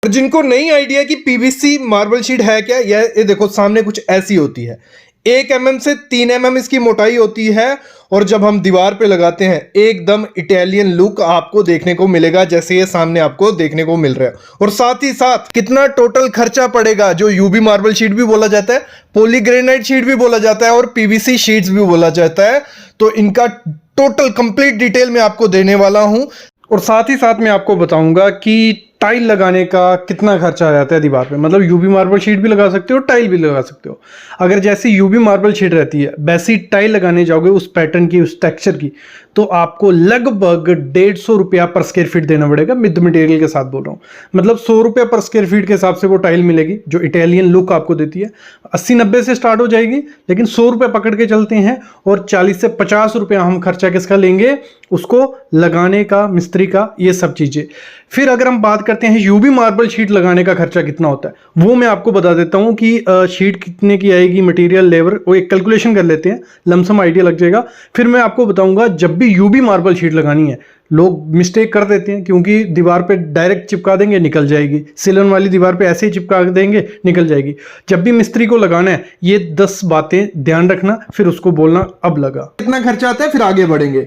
और जिनको नहीं आइडिया कि पीवीसी मार्बल शीट है क्या, ये देखो सामने कुछ ऐसी होती है। 1 mm से 3 mm इसकी मोटाई होती है और जब हम दीवार पे लगाते हैं एकदम इटालियन लुक आपको देखने को मिलेगा, जैसे ये सामने आपको देखने को मिल रहा है। और साथ ही साथ कितना टोटल खर्चा पड़ेगा, जो यूवी मार्बल शीट भी बोला जाता है, पॉलीग्रेनाइट शीट भी बोला जाता है और पीवीसी शीट्स भी बोला जाता है। तो इनका टोटल कंप्लीट डिटेल मैं आपको देने वाला हूं और साथ ही साथ मैं आपको बताऊंगा कि टाइल लगाने का कितना खर्चा आ जाता है दीवार पे। मतलब यूवी मार्बल शीट भी लगा सकते हो, टाइल भी लगा सकते हो। अगर जैसे यूवी मार्बल शीट रहती है वैसी टाइल लगाने जाओगे उस पैटर्न की, उस टेक्सचर की, तो आपको लगभग 150 रुपया पर स्क्वायर फीट देना पड़ेगा। विद मटेरियल के साथ बोल रहा हूँ, मतलब 100 रुपया पर स्क्वायर फीट के हिसाब से वो टाइल मिलेगी जो इटालियन लुक आपको देती है। 80-90 से स्टार्ट हो जाएगी, लेकिन 100 रुपये पकड़ के चलते हैं और 40 से 50 रुपया हम खर्चा किसका लेंगे, उसको लगाने का, मिस्त्री का, ये सब चीज़ें। फिर अगर हम बात करते हैं यूवी मार्बल शीट लगाने का खर्चा कितना होता है, वो मैं आपको बता देता हूँ कि शीट कितने की आएगी, मटेरियल, लेबर, वो एक कैलकुलेशन कर लेते हैं, लमसम आइडिया लग जाएगा। फिर मैं आपको बताऊंगा जब भी यूवी मार्बल शीट लगानी है, लोग मिस्टेक कर देते हैं क्योंकि दीवार पे डायरेक्ट चिपका देंगे, निकल जाएगी। सिलन वाली दीवार पे ऐसे ही चिपका देंगे, निकल जाएगी। जब भी मिस्त्री को लगाना है ये 10 बातें ध्यान रखना, फिर उसको बोलना अब लगा। कितना खर्चा आता है फिर आगे बढ़ेंगे।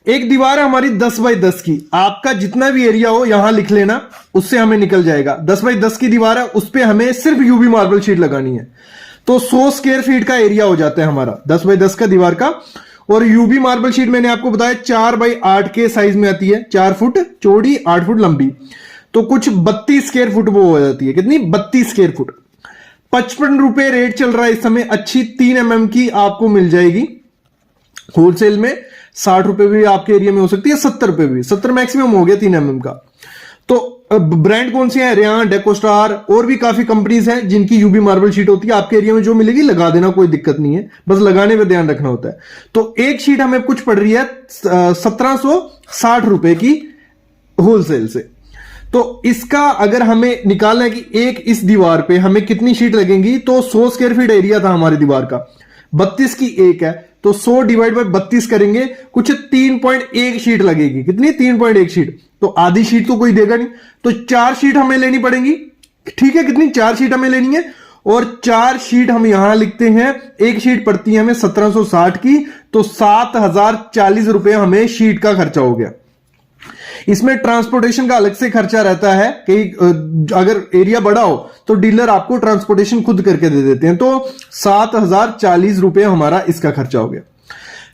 एक दीवार है हमारी 10 बाई 10 की, आपका जितना भी एरिया हो यहां लिख लेना, उससे हमें निकल जाएगा। 10 बाई 10 की दीवार है, उस पर हमें सिर्फ यूवी मार्बल शीट लगानी है, तो 100 स्क्वायर फीट का एरिया हो जाता है हमारा 10 बाई 10 का दीवार का। और यूवी मार्बल शीट मैंने आपको बताया 4 बाई 8 के साइज में आती है, 4 फुट चौड़ी, 8 फुट लंबी, तो कुछ 32 स्क्वायर फुट वो हो जाती है। कितनी? 32 स्क्वायर फुट। 55 रुपए रेट चल रहा है इस समय। अच्छी 3 mm की आपको मिल जाएगी होलसेल में। 60 रुपए भी आपके एरिया में हो सकती है, 70 रुपए भी, 70 मैक्सिमम हो गया 3 mm का। तो ब्रांड कौन से हैं? रेयान, डेकोस्टार, और भी काफी कंपनीज हैं जिनकी यूवी मार्बल शीट होती है। आपके एरिया में जो मिलेगी लगा देना, कोई दिक्कत नहीं है, बस लगाने पे ध्यान रखना होता है। तो एक शीट हमें कुछ पड़ रही है 1760 रुपए की होलसेल से। तो इसका अगर हमें निकालना है कि एक इस दीवार पे हमें कितनी शीट लगेंगी, तो 100 स्क्वायर फीट एरिया था हमारी दीवार का, 32 की एक है, तो 100 डिवाइड बाय 32 करेंगे, कुछ 3.1 शीट लगेगी। कितनी? 3.1 शीट। तो आधी शीट तो कोई देगा नहीं, तो 4 शीट हमें लेनी पड़ेंगी। ठीक है, कितनी? 4 शीट हमें लेनी है और 4 शीट हम यहां लिखते हैं। एक शीट पड़ती है हमें 1760 की, तो 7040 रुपए हमें शीट का खर्चा हो गया। इसमें ट्रांसपोर्टेशन का अलग से खर्चा रहता है कि अगर एरिया बड़ा हो तो डीलर आपको ट्रांसपोर्टेशन खुद करके दे देते हैं। तो 7040 रुपए हमारा इसका खर्चा हो गया।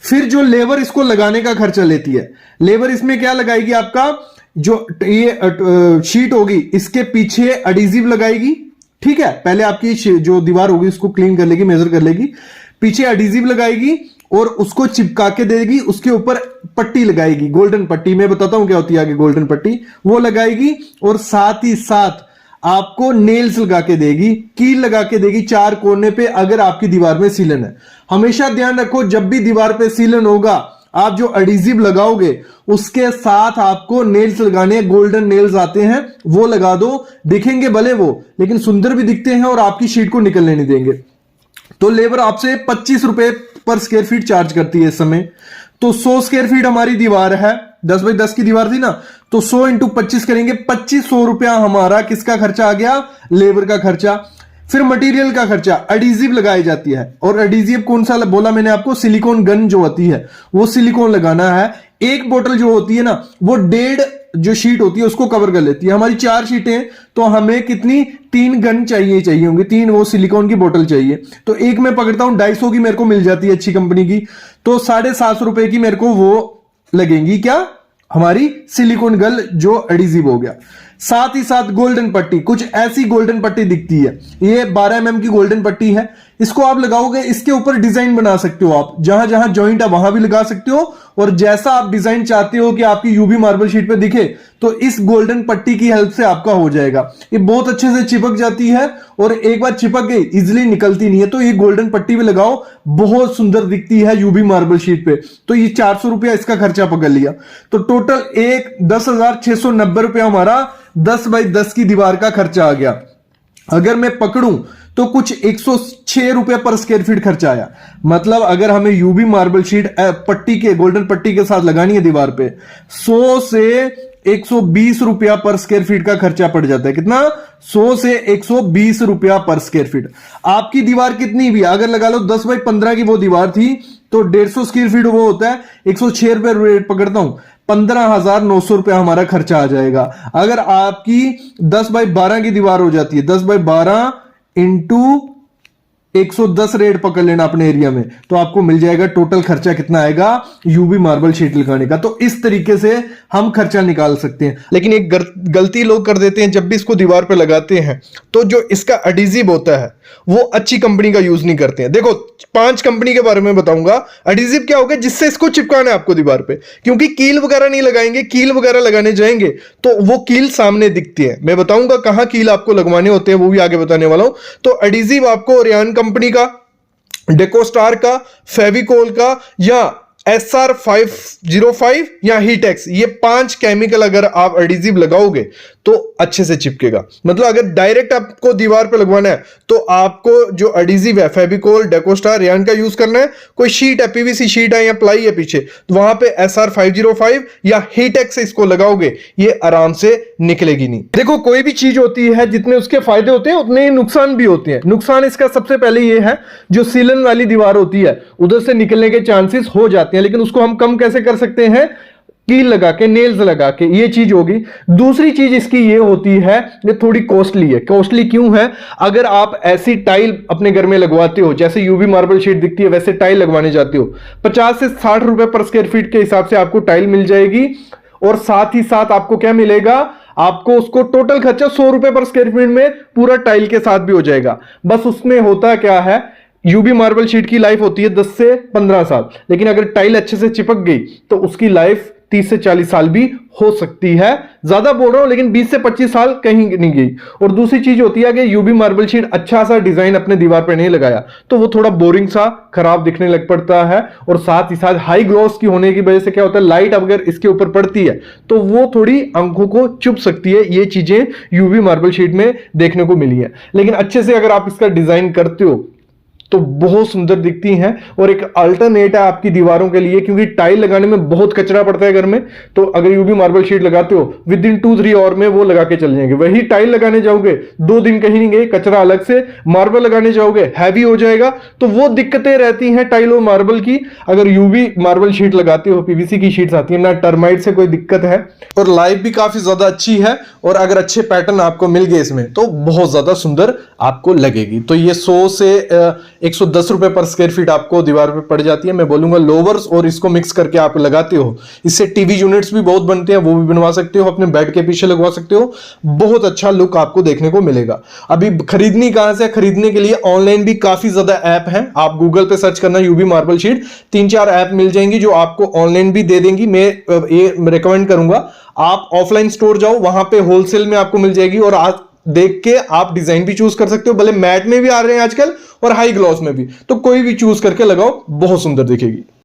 फिर जो लेबर इसको लगाने का खर्चा लेती है, लेबर इसमें क्या लगाएगी? आपका जो ये शीट होगी इसके पीछे एडिजिव लगाएगी। ठीक है, पहले आपकी जो दीवार होगी उसको क्लीन कर लेगी, मेजर कर लेगी, पीछे एडिजिव लगाएगी और उसको चिपका के देगी। उसके ऊपर पट्टी लगाएगी, गोल्डन पट्टी, मैं बताता हूं क्या होती है आगे गोल्डन पट्टी, वो लगाएगी। और साथ ही साथ आपको नेल्स लगा के देगी, कील लगा के देगी 4 कोने पे, अगर आपकी दीवार में सीलन है। हमेशा ध्यान रखो जब भी दीवार पे सीलन होगा, आप जो एडिजिव लगाओगे उसके साथ आपको नेल्स लगाने, गोल्डन नेल्स आते हैं, वो लगा दो। दिखेंगे भले वो, लेकिन सुंदर भी दिखते हैं और आपकी शीट को निकलने नहीं देंगे। तो लेबर आपसे 25 रुपए पर स्क्वायर फीट चार्ज करती है इस समय। तो 100 स्क्वायर फीट हमारी दीवार है, 10 बाई 10 की दीवार थी ना, तो 100 इंटू 25 करेंगे, 2500 रुपया हमारा किसका खर्चा आ गया? लेबर का खर्चा। फिर मटेरियल का खर्चा, एडिजिव लगाई जाती है, और एडिजिव कौन सा बोला मैंने आपको? सिलिकॉन गन जो होती है वो सिलिकॉन लगाना है। एक बोतल जो होती है ना, वो 1.5 जो शीट होती है उसको कवर कर लेती है। हमारी 4 शीटें, तो हमें कितनी? 3 गन चाहिए होंगी, 3 वो सिलिकॉन की बोतल चाहिए। तो एक मैं पकड़ता हूं 250 की, मेरे को मिल जाती है अच्छी कंपनी की, तो 750 रुपए की मेरे को वो लगेंगी। क्या? हमारी सिलिकॉन गन जो एडिजिव हो गया। साथ ही साथ गोल्डन पट्टी, कुछ ऐसी गोल्डन पट्टी दिखती है, ये 12 mm की गोल्डन पट्टी है। इसको आप लगाओगे, इसके ऊपर डिजाइन बना सकते हो आप, जहां जहां जॉइंट है वहां भी लगा सकते हो, और जैसा आप डिजाइन चाहते हो कि आपकी यूवी मार्बल शीट पे दिखे, तो इस गोल्डन पट्टी की हेल्प से आपका हो जाएगा। ये बहुत अच्छे से चिपक जाती है और एक बार चिपक गई इजिली निकलती नहीं है। तो ये गोल्डन पट्टी भी लगाओ, बहुत सुंदर दिखती है यूवी मार्बल शीट पे। तो ये 400 रुपया इसका खर्चा पकड़ लिया। तो टोटल 10,690 रुपया हमारा 10 बाई 10 की दीवार का खर्चा आ गया। अगर मैं पकड़ूं तो कुछ 106 रुपए पर स्क्वायर फीट खर्चा आया। मतलब अगर हमें यूवी मार्बल शीट पट्टी के गोल्डन पट्टी के साथ लगानी है दीवार पे, 100 से 120 रुपया पर स्क्वायर फीट का खर्चा पड़ जाता है। कितना? 100 से 120 रुपया पर स्क्वायर फीट। आपकी दीवार कितनी भी, अगर लगा लो 10 बाई 15 की वो दीवार थी तो 150 स्क्वायर फीट वो होता है, 106 रुपए रेट पकड़ता हूं, 15,900 रुपया हमारा खर्चा आ जाएगा। अगर आपकी 10 बाई 12 की दीवार हो जाती है, 10 बाई 12 इंटू 110 रेट पकड़ लेना अपने एरिया में, तो आपको मिल जाएगा टोटल खर्चा कितना आएगा यूवी मार्बल शीट लगाने का। तो इस तरीके से हम खर्चा निकाल सकते हैं। लेकिन एक गलती लोग कर देते हैं, जब भी इसको दीवार पे लगाते हैं तो जो इसका एडिजिव होता है वो अच्छी कंपनी का यूज नहीं करते हैं। देखो 5 कंपनी के बारे में बताऊंगा। एडिजिव क्या होगा जिससे इसको चिपकाना है आपको दीवार पे, क्योंकि कील वगैरह नहीं लगाएंगे, कील वगैरह लगाने जाएंगे तो वो कील सामने दिखती है। मैं बताऊंगा कहां कील आपको लगवाने होते हैं, वो भी आगे बताने वाला हूं। तो एडिजिव आपको रेयान कंपनी का, डेकोस्टार का, फेविकोल का या SR505 या हीटेक्स, ये 5 केमिकल अगर आप एडिजिव लगाओगे तो अच्छे से चिपकेगा। मतलब अगर डायरेक्ट आपको दीवार पे लगवाना है तो आपको जो एडिजिव है फेविकोल, डेकोस्टार, रेयान का यूज करना है। कोई शीट है, पीवीसी शीट है या प्लाई है पीछे, तो वहां पे SR505 या हीटेक्स से इसको लगाओगे, ये आराम से निकलेगी नहीं। देखो कोई भी चीज होती है जितने उसके फायदे होते हैं उतने ही नुकसान भी होते हैं। नुकसान इसका सबसे पहले ये है, जो सीलन वाली दीवार होती है उधर से निकलने के चांसेस हो जाते हैं, लेकिन उसको हम कम कैसे कर सकते हैं? कील लगा के, नेल्स लगा के, ये चीज होगी। दूसरी चीज इसकी ये होती है, ये थोड़ी कॉस्टली है। कॉस्टली क्यों है? अगर आप ऐसी टाइल अपने घर में लगवाते हो, जैसे यूवी मार्बल शीट दिखती है वैसे टाइल लगवाने जाते हो, 50 से 60 रुपए पर स्क्वायर फीट के हिसाब से आपको टाइल मिल जाएगी। और साथ ही साथ आपको क्या मिलेगा? आपको उसको टोटल खर्चा 100 रुपए पर स्क्वायर फीट में पूरा टाइल के साथ भी हो जाएगा। बस उसमें होता क्या है, यूवी मार्बल शीट की लाइफ होती है 10 से 15 साल, लेकिन अगर टाइल अच्छे से चिपक गई तो उसकी लाइफ 30 से 40 साल भी हो सकती है। ज्यादा बोल रहा हूं, लेकिन 20 से 25 साल कहीं नहीं गई। और दूसरी चीज होती है कि यूवी मार्बल शीट अच्छा सा डिजाइन अपने दीवार पर नहीं लगाया तो वो थोड़ा बोरिंग सा, खराब दिखने लग पड़ता है। और साथ ही साथ हाई ग्लॉस की होने की वजह से क्या होता है, लाइट अगर इसके ऊपर पड़ती है तो वो थोड़ी आंखों को चुभ सकती है। ये चीजें यूवी मार्बल शीट में देखने को मिली है। लेकिन अच्छे से अगर आप इसका डिजाइन करते हो तो बहुत सुंदर दिखती हैं और एक अल्टरनेट है आपकी दीवारों के लिए, क्योंकि टाइल लगाने में बहुत कचरा पड़ता है घर में। तो अगर यूवी मार्बल शीट लगाते हो, विद इन 2-3 आवर में वो लगा के चल जाएंगे। वही टाइल लगाने जाओगे 2 दिन कहीं नहीं गए, कचरा अलग से। मार्बल लगाने जाओगे हैवी हो जाएगा। तो वो दिक्कतें रहती हैं टाइल और मार्बल की। अगर यूवी मार्बल शीट लगाते हो, पीवीसी की शीट्स आती है ना, टर्माइट से कोई दिक्कत है, और लाइफ भी काफी ज्यादा अच्छी है। और अगर अच्छे पैटर्न आपको मिल गए इसमें तो बहुत ज्यादा सुंदर आपको लगेगी। तो ये 100 से 110 रुपए पर स्क्वायर फीट आपको दीवार पे पड़ जाती है। मैं बोलूंगा लोवर्स और इसको मिक्स करके आप लगाते हो, इससे टीवी यूनिट्स भी बहुत बनते हैं, वो भी बनवा सकते हो, अपने बेड के पीछे लगवा सकते हो। बहुत अच्छा लुक आपको देखने को मिलेगा। अभी खरीदनी कहां से? खरीदने के लिए ऑनलाइन भी काफी ज्यादा ऐप हैं। आप गूगल पे सर्च करना यूवी मार्बल शीट, 3-4 ऐप मिल जाएंगी जो आपको ऑनलाइन भी दे देंगी। मैं ये रिकमेंड करूंगा आप ऑफलाइन स्टोर जाओ, वहां पे होलसेल में आपको मिल जाएगी। और आज देख के आप डिजाइन भी चूज कर सकते हो, भले मैट में भी आ रहे हैं आजकल और हाई ग्लॉस में भी। तो कोई भी चूज करके लगाओ, बहुत सुंदर दिखेगी।